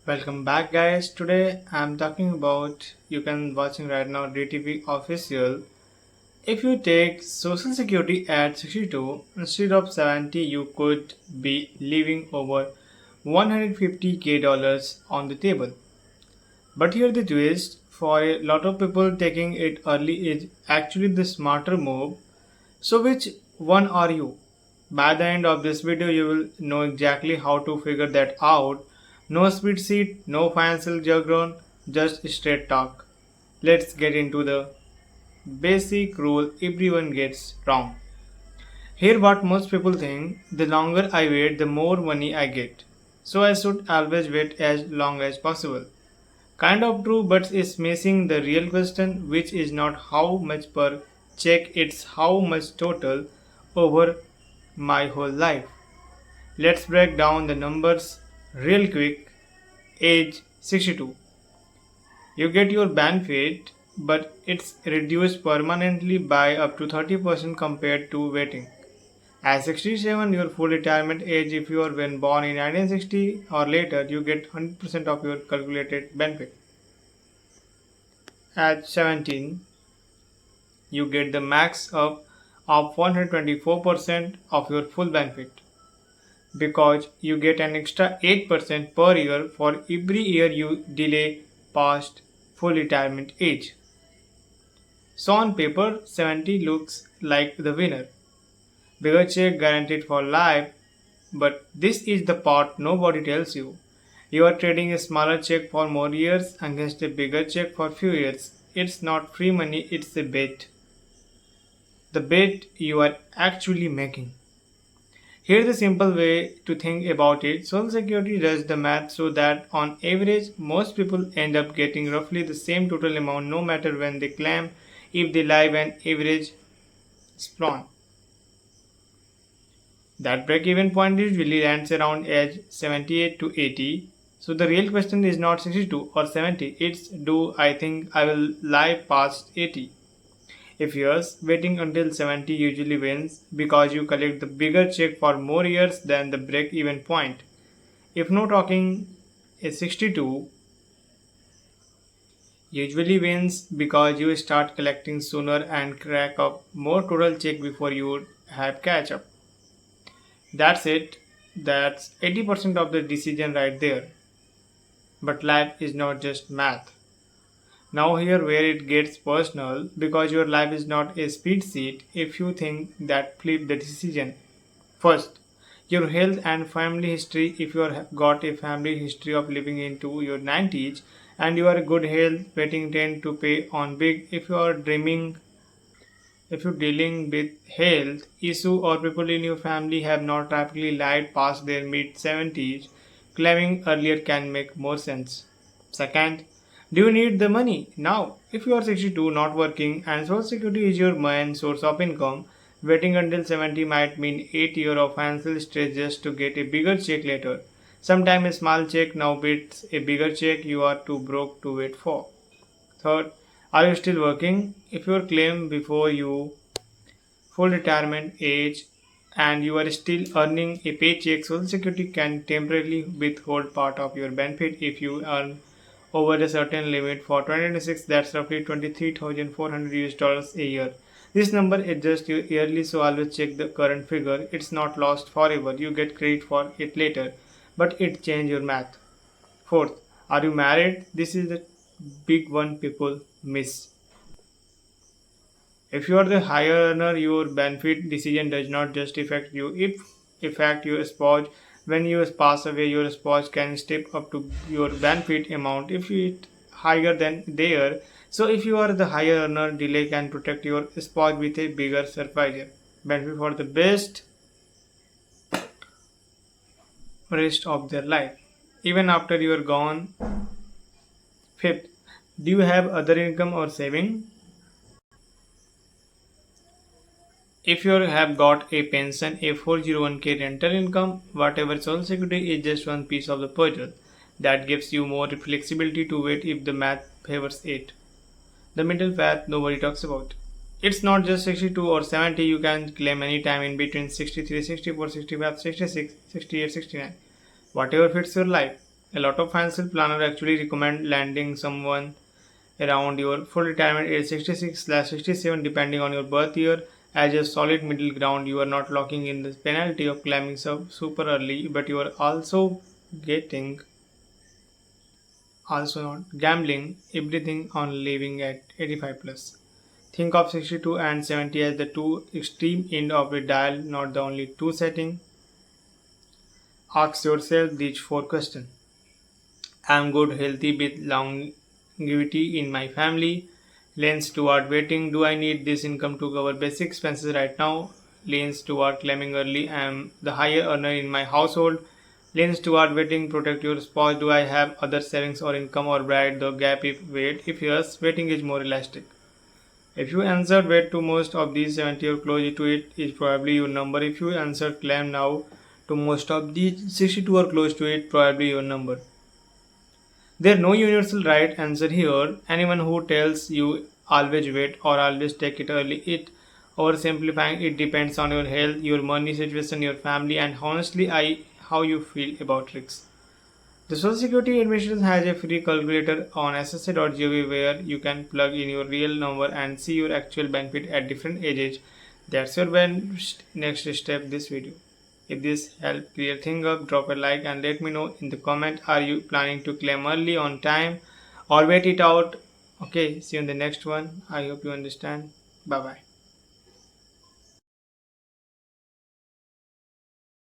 Welcome back guys. Today I'm talking about you can watching right now DTV official. If you take social security at 62 instead of 70 you could be leaving over 150k dollars on the table. But here the twist for a lot of people taking it early is actually the smarter move. So which one are you? By the end of this video, you will know exactly how to figure that out. No spreadsheet, no financial jargon, just straight talk. Let's get into the basic rule everyone gets wrong. Here what most people think, the longer I wait, the more money I get. So I should always wait as long as possible. Kind of true, but it's missing the real question, which is not how much per check, it's how much total over my whole life. Let's break down the numbers real quick. Age 62. You get your benefit, but it's reduced permanently by up to 30% compared to waiting. At 67, your full retirement age, if you are when born in 1960 or later, you get 100% of your calculated benefit. At 17, you get the max of 124% of your full benefit because you get an extra 8% per year for every year you delay past full retirement age. So on paper, 70 looks like the winner. Bigger check guaranteed for life, but this is the part nobody tells you. You are trading a smaller check for more years against a bigger check for few years. It's not free money, it's a bet. The bet you are actually making. Here's a simple way to think about it. Social Security does the math so that on average, most people end up getting roughly the same total amount no matter when they claim if they live an average span. That break-even point usually lands around age 78 to 80. So the real question is not 62 or 70, it's do I think I will live past 80? If yes, waiting until 70 usually wins because you collect the bigger check for more years than the break-even point. If no talking a 62 usually wins because you start collecting sooner and crack up more total check before you have catch up. That's it. That's 80% of the decision right there. But life is not just math. Now here where it gets personal because your life is not a spreadsheet if you think that flip the decision. First, your health and family history if you got a family history of living into your 90s and you are good health waiting tend to pay on big if you're dealing with health issue or people in your family have not rapidly lived past their mid 70s, claiming earlier can make more sense. Second, do you need the money now? If you are 62, not working, and Social Security is your main source of income, waiting until 70 might mean 8 years of financial stress just to get a bigger check later. Sometimes a small check now beats a bigger check you are too broke to wait for. Third, are you still working? If your claim before you full retirement age and you are still earning a paycheck, Social Security can temporarily withhold part of your benefit if you earn over a certain limit. For 2026, that's roughly 23,400 US dollars a year. This number adjusts yearly, so always check the current figure. It's not lost forever. You get credit for it later, but it change your math. Fourth, are you married? This is the big one people miss. If you are the higher earner, your benefit decision does not just affect you. If affect your spouse, when you pass away, your spouse can step up to your benefit amount if it higher than their. So if you are the higher earner, delay can protect your spouse with a bigger surprise benefit for the best rest of their life. Even after you are gone. Fifth, do you have other income or saving? If you have got a pension, a 401k rental income, whatever Social Security is just one piece of the puzzle that gives you more flexibility to wait if the math favors it. The middle path nobody talks about. It's not just 62 or 70, you can claim any time in between 63, 64, 65, 66, 68, 69. Whatever fits your life. A lot of financial planners actually recommend landing someone around your full retirement age 66/67 depending on your birth year as a solid middle ground. You are not locking in the penalty of climbing super early, but you are getting also not gambling everything on living at 85 plus. Think of 62 and 70 as the two extreme end of the dial, not the only two setting. Ask yourself these four questions. I am good, healthy with longevity in my family. Leans toward waiting. Do I need this income to cover basic expenses right now? Leans toward claiming early. I am the higher earner in my household. Leans toward waiting. Protect your spouse. Do I have other savings or income or bright the gap if wait? If yes, waiting is more elastic. If you answered wait to most of these 70 or close to it is probably your number. If you answered claim now to most of these 62 or close to it, probably your number. There is no universal right answer here. Anyone who tells you always wait or always take it early, it oversimplifying it depends on your health, your money situation, your family, and honestly, how you feel about risks. The Social Security Administration has a free calculator on ssa.gov where you can plug in your real number and see your actual benefit at different ages. That's your next step this video. If this helped clear things up, drop a like and let me know in the comment. Are you planning to claim early on time or wait it out? Okay, see you in the next one. I hope you understand. Bye bye.